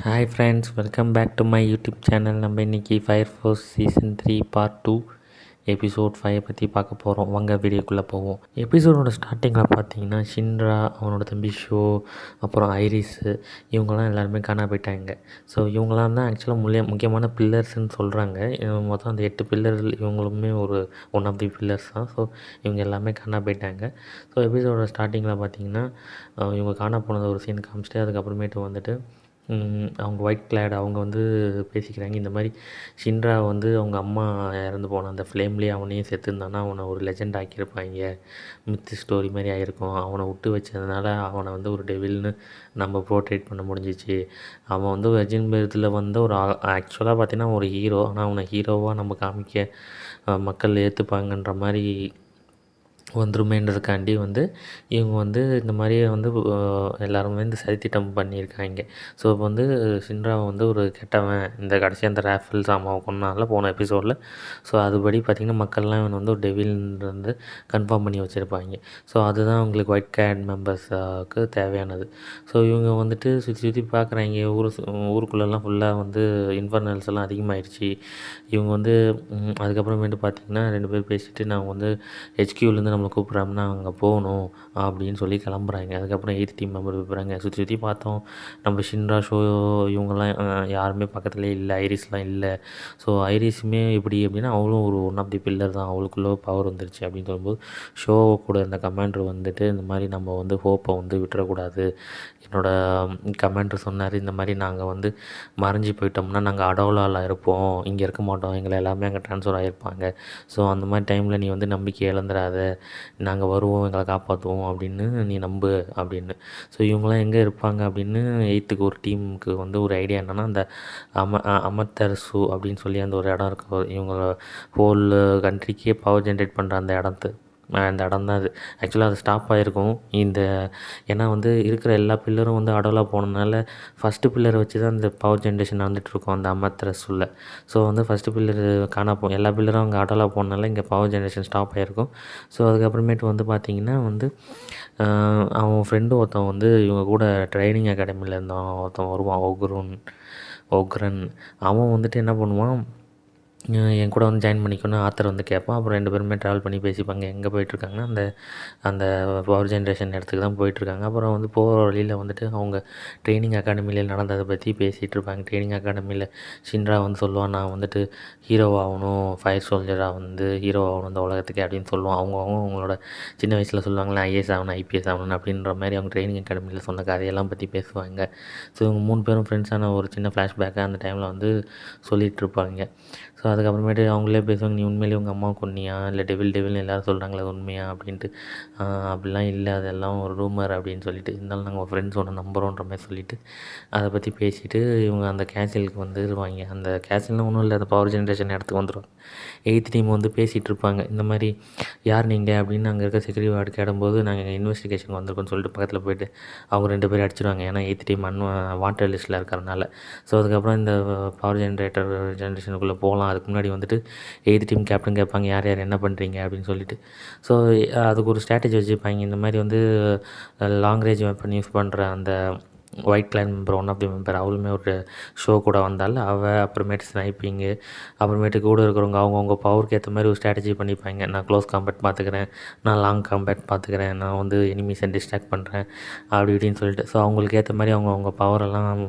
Hi friends, welcome back to my YouTube channel. நம்ம இன்றைக்கி fire force season 3 part 2 episode 5 பற்றி பார்க்க போகிறோம். வாங்க வீடியோக்குள்ளே போவோம். எபிசோடோட ஸ்டார்டிங்கில் பார்த்தீங்கன்னா ஷின்ரா, அவனோட தம்பி ஷோ, அப்புறம் ஐரிஸு, இவங்கெல்லாம் எல்லாருமே காணா போயிட்டாங்க. ஸோ இவங்களாம் தான் ஆக்சுவலாக முக்கியமான பில்லர்ஸ்ன்னு சொல்கிறாங்க. மொத்தம் அந்த 8 பில்லர் இவங்களுமே ஒரு ஒன் ஆஃப் தி பில்லர்ஸ் தான். ஸோ இவங்க எல்லாமே காணா போயிட்டாங்க. ஸோ எபிசோடோட ஸ்டார்டிங்கில் பார்த்தீங்கன்னா இவங்க காணா போனது ஒரு சீன் காமிச்சிட்டு அதுக்கப்புறமேட்டு வந்துட்டு அவங்க ஒயிட் கிளாட் அவங்க வந்து பேசிக்கிறாங்க. இந்த மாதிரி ஷின்ரா வந்து அவங்க அம்மா இறந்து போன அந்த ஃப்ளேம்லேயே அவனையும் செத்துருந்தானா அவனை ஒரு லெஜெண்ட் ஆக்கியிருப்பாங்க, மித்து ஸ்டோரி மாதிரி ஆகிருக்கும். அவனை விட்டு வச்சதுனால அவனை வந்து ஒரு டெவில்னு நம்ம போர்ட்ரேட் பண்ண முடிஞ்சிச்சு. அவன் வந்து வெர்ஜின் பர்த்தில் வந்து ஒரு ஆக்சுவலாக பார்த்தீங்கன்னா ஒரு ஹீரோ, ஆனால் அவனை ஹீரோவாக நம்ம காமிக்க மக்கள் ஏற்றுப்பாங்கன்ற மாதிரி வந்துருமேன்றதுக்காண்டி வந்து இவங்க வந்து இந்த மாதிரி வந்து எல்லாருமே இந்த சதித்திட்டம் பண்ணியிருக்காங்க. ஸோ இப்போ வந்து ஷின்ராவை வந்து ஒரு கெட்டவன், இந்த கடைசி அந்த ராஃபல்ஸ் அம்மாவை கொன்னால போன எபிசோடில். ஸோ அதுபடி பார்த்திங்கன்னா மக்கள்லாம் இவன் வந்து ஒரு டெவில்ன்றது கன்ஃபார்ம் பண்ணி வச்சுருப்பாங்க. ஸோ அதுதான் அவங்களுக்கு ஒயிட் கேட் மெம்பர்ஸுக்கு தேவையானது. ஸோ இவங்க வந்துட்டு சுற்றி சுற்றி பார்க்குறாங்க. ஊருக்குள்ளெல்லாம் ஃபுல்லாக வந்து இன்ஃபர்னல்ஸ் எல்லாம் அதிகமாகிடுச்சு. இவங்க வந்து அதுக்கப்புறமேட்டு பார்த்திங்கன்னா 2 பேர் பேசிவிட்டு நான் வந்து ஹெச்கியூலேருந்து நம்மளை கூப்பிட்றாங்கன்னா அங்கே போகணும் அப்படின்னு சொல்லி கிளம்புறாங்க. அதுக்கப்புறம் 8th டீம் மெம்பர் கூப்பிட்றாங்க. சுற்றி சுற்றி பார்த்தோம், நம்ம ஷின்ரா, ஷோ இவங்கெல்லாம் யாருமே பக்கத்துலேயே இல்லை, ஐரிஸ்லாம் இல்லை. ஸோ ஐரிஸுமே எப்படி அப்படின்னா அவளும் ஒரு ஒன் ஆஃப் தி பில்லர் தான், அவளுக்குள்ளே பவர் வந்துருச்சு அப்படின்னு சொல்லும்போது ஷோ கூட இந்த கமாண்டர் வந்துட்டு இந்த மாதிரி நம்ம வந்து ஹோப்பை வந்து விட்டுறக்கூடாது. என்னோடய கமாண்டர் சொன்னார், இந்த மாதிரி நாங்கள் வந்து மறைஞ்சி போயிட்டோம்னா நாங்கள் அடோலாவில் இருப்போம், இங்கே இருக்க மாட்டோம், எங்களை எல்லாமே அங்கே ட்ரான்ஸ்ஃபர் ஆகிருப்பாங்க. ஸோ அந்த மாதிரி டைமில் நீ வந்து நம்பிக்கை இழந்துடாத, நாங்கள் வருவோம், எங்களை காப்பாற்றுவோம் அப்படின்னு நீ நம்பு அப்படின்னு. ஸோ இவங்களாம் எங்கே இருப்பாங்க அப்படின்னு 8th ஒரு டீமுக்கு வந்து ஒரு ஐடியா என்னென்னா அந்த அமர்தர்சு அப்படின்னு சொல்லி அந்த ஒரு இடம் இருக்குது. இவங்க ஹோல் கண்ட்ரிக்கே பவர் ஜென்ரேட் பண்ணுற அந்த இடம் தான் அது. ஆக்சுவலாக அது ஸ்டாப் ஆகிருக்கும் ஏன்னா வந்து இருக்கிற எல்லா பில்லரும் வந்து அடோலாக போனதுனால ஃபஸ்ட்டு பில்லரை வச்சு தான் இந்த பவர் ஜென்ரேஷன் நடந்துகிட்ருக்கும் அந்த அமர்தர்சுல. ஸோ வந்து ஃபஸ்ட்டு பில்லர் எல்லா பில்லரும் அங்கே அடோலாக போனதுனால இங்கே பவர் ஜென்ரேஷன் ஸ்டாப் ஆகிருக்கும். ஸோ அதுக்கப்புறமேட்டு வந்து பார்த்திங்கன்னா வந்து அவன் ஃப்ரெண்டு ஒருத்தன் வந்து இவங்க கூட ட்ரைனிங் அகாடமியில் இருந்தவன் ஒருத்தன் வருவான், ஒக்ரன். அவன் வந்துட்டு என்ன பண்ணுவான், என் கூட வந்து ஜாயின் பண்ணிக்கணும்னு ஆத்தர் வந்து கேட்பான். அப்புறம் 2 பேருமே ட்ராவல் பண்ணி பேசிப்பாங்க. எங்கே போயிட்டுருக்காங்கன்னா அந்த பவர் ஜென்ரேஷன் இடத்துக்கு தான் போயிட்டுருக்காங்க. அப்புறம் வந்து போகிற வழியில் வந்துட்டு அவங்க ட்ரைனிங் அகாடமியில் நடந்ததை பற்றி பேசிகிட்டு இருப்பாங்க. ட்ரைனிங் அகாடமியில் ஷின்ரா வந்து சொல்லுவான், நான் வந்துட்டு ஹீரோ ஆகணும், ஃபயர் சோல்ஜராக வந்து ஹீரோ ஆகணும் இந்த உலகத்துக்கு அப்படின்னு சொல்லுவான். அவங்களோட சின்ன வயசில் சொல்லுவாங்களே ஐஏஎஸ் ஆகணும், ஐபிஎஸ் ஆகணும் அப்படின்ற மாதிரி அவங்க ட்ரைனிங் அகாடமியில் சொன்ன கதையெல்லாம் பற்றி பேசுவாங்க. ஸோ இவங்க 3 பேரும் ஃப்ரெண்ட்ஸான ஒரு சின்ன ஃப்ளாஷ்பேக்காக அந்த டைமில் வந்து சொல்லிகிட்ருப்பாங்க. ஸோ அதுக்கப்புறமேட்டு அவங்களே பேசுவாங்க, நீ உண்மையிலேயே உங்கள் அம்மா கொன்னியா, இல்லை டெவில்னு எல்லோரும் சொல்கிறாங்களே அது உண்மையா அப்படின்ட்டு. அப்படிலாம் இல்லை, அதெல்லாம் ஒரு ரூமர் அப்படின்னு சொல்லிட்டு, இருந்தாலும் நாங்கள் ஒரு ஃப்ரெண்ட்ஸோட நம்புகிறோன்ற மாதிரி சொல்லிவிட்டு அதை பற்றி பேசிவிட்டு இவங்க அந்த கேசிலுக்கு வந்துடுவாங்க. அந்த கேசில்னு ஒன்றும் இல்லை, அந்த பவர் ஜென்ரேஷன் இடத்துக்கு வந்துடுவாங்க. 8th டீம் வந்து பேசிகிட்டு இருப்பாங்க, இந்த மாதிரி யார் நீங்கள் அப்படின்னு அங்கே இருக்க செக்யூரிட்டி வார்டு கேடும்போது நாங்கள் இன்வெஸ்டிகேஷன் வந்திருக்கோன்னு சொல்லிட்டு பக்கத்தில் போய்ட்டு அவங்க 2 பேரும் அடிச்சிடுவாங்க. ஏன்னா 8th டீம் வாண்டட் லிஸ்ட்டில் இருக்கிறனால. ஸோ அதுக்கப்புறம் இந்த பவர் ஜென்ரேஷனுக்குள்ளே போகலாம். அதுக்கு முன்னாடி வந்துட்டு 8th டீம் கேப்டன் கேட்பாங்க, யார் யார் என்ன பண்ணுறீங்க அப்படின்னு சொல்லிட்டு. ஸோ அதுக்கு ஒரு ஸ்ட்ராட்டஜி வச்சுருப்பாங்க. இந்த மாதிரி வந்து லாங் ரேஞ்ச் வெப்பன் யூஸ் பண்ணுற அந்த white clan member, one of the member, அவளுமே ஒரு ஷோ கூட வந்தால் அப்புறமேட்டு ஸ்னைப்பிங்கு, அப்புறமேட்டு கூட இருக்கிறவங்க அவங்கவுங்க பவருக்கு ஏற்ற மாதிரி ஒரு ஸ்ட்ராட்டஜி பண்ணிப்பாங்க. நான் க்ளோஸ் காம்பேட் பார்த்துக்கிறேன், நான் லாங் காம்பேட் பார்த்துக்கிறேன், நான் வந்து எனிமீஸை டிஸ்ட்ராக்ட் பண்ணுறேன் அப்படி இப்படின்னு சொல்லிட்டு. ஸோ அவங்களுக்கு ஏற்ற மாதிரி அவங்கவுங்க பவரெல்லாம்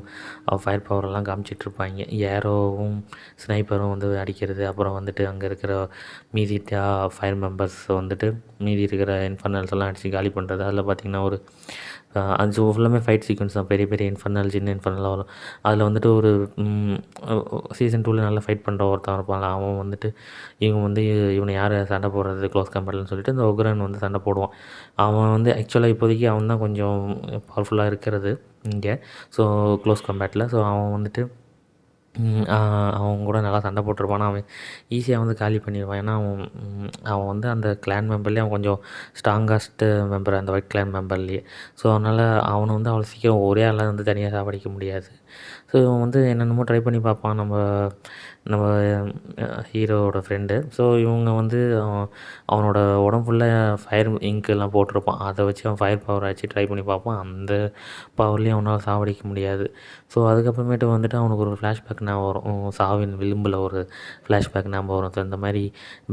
ஃபயர் பவரெல்லாம் காமிச்சிட்ருப்பாங்க. ஏரோவும் ஸ்னைப்பரும் வந்து அடிக்கிறது, அப்புறம் வந்துட்டு அங்கே இருக்கிற மீதி ஃபயர் மெம்பர்ஸ் வந்துட்டு மீதி இருக்கிற இன்ஃபர்னல்ஸ் எல்லாம் அடித்து காலி பண்ணுறது. அதில் பார்த்திங்கன்னா ஒரு அது ஃபுல்லாமே ஃபைட் சீக்வன்ஸ் தான். பெரிய பெரிய இன்ஃபர்னல், சின்ன இன்ஃபர்னலாக வரும். அதில் வந்துட்டு ஒரு சீசன் 2ல் நல்லா ஃபைட் பண்ணுற ஒருத்தன் இருப்பான். அவன் வந்துட்டு இவங்க வந்து இவனை யார் சண்டை போடுறது க்ளோஸ் காம்பேட்லன்னு சொல்லிட்டு இந்த ஒக்ரன் வந்து சண்டை போடுவான். அவன் வந்து ஆக்சுவலாக இப்போதைக்கு அவன் தான் கொஞ்சம் பவர்ஃபுல்லாக இருக்கிறது இங்கே. So close காம்பேட்டில். ஸோ அவன் வந்துட்டு அவங்க கூட நல்லா சண்டை போட்டிருப்பான். அவன் ஈஸியாக வந்து காலி பண்ணிடுவான். ஏன்னா அவன் வந்து அந்த கிளான் மெம்பர்லேயே அவன் கொஞ்சம் ஸ்ட்ராங்கஸ்ட்டு மெம்பர், அந்த ஒயிட் கிளான் மெம்பர்லேயே. ஸோ அதனால் அவனை வந்து அவ்வளோ சீக்கிரம் ஒரே ஆளாக வந்து தனியாக சாவடிக்க முடியாது. ஸோ இவன் வந்து என்னென்னமோ ட்ரை பண்ணி பார்ப்பான் நம்ம நம்ம ஹீரோவோட ஃப்ரெண்டு. ஸோ இவங்க வந்து அவனோட உடம்பு ஃபுல்லாக ஃபயர் இங்க்லாம் போட்டிருப்பான். அதை வச்சு அவன் ஃபயர் பவர் வச்சு ட்ரை பண்ணி பார்ப்பான். அந்த பவர்லேயும் அவனால் சாவடிக்க முடியாது. ஸோ அதுக்கப்புறமேட்டு வந்துட்டு அவனுக்கு ஒரு ஃப்ளாஷ்பேக் ஞாபகம் வரும். சாவின் விளிம்பில் ஒரு ஃப்ளாஷ்பேக் ஞாபகம் வரும். ஸோ இந்த மாதிரி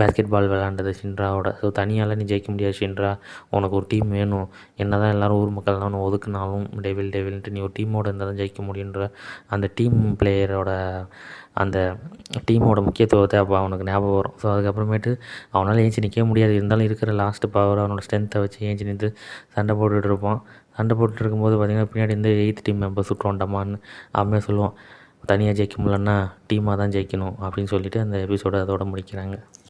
பேஸ்கெட் பால் விளாண்டது ஷின்ராவோட. ஸோ தனியால் நீ ஜெயிக்க முடியாது ஷின்ரா, உனக்கு ஒரு டீம் வேணும். என்ன தான் எல்லோரும் ஊர் மக்கள்லாம் ஒன்று ஒதுக்குனாலும் டெவில்ன்ட்டு நீ ஒரு டீமோடு இருந்தால் தான் ஜெயிக்க முடியுன்ற அந்த டீம் பிளேயரோட அந்த டீமோட முக்கியத்துவத்தை அப்போ அவனுக்கு ஞாபகம் வரும். ஸோ அதுக்கப்புறமேட்டு அவனால் ஏஞ்சி நிற்க முடியாது. இருந்தாலும் இருக்கிற லாஸ்ட்டு பவர் அவனோட ஸ்ட்ரென்த்தை வச்சு ஏஞ்சி நின்று சண்டை போட்டுட்டு இருப்பான். சண்டை போட்டுட்டு இருக்கும்போது பார்த்திங்கன்னா பின்னாடி இருந்து 8th டீம் மெம்பர் சுட்டுவான்டாமான்னு அவன் சொல்லுவான், தனியாக ஜெயிக்க முடியலன்னா டீமாக தான் ஜெயிக்கணும் அப்படின்னு சொல்லிட்டு அந்த எபிசோடை அதோட முடிக்கிறாங்க.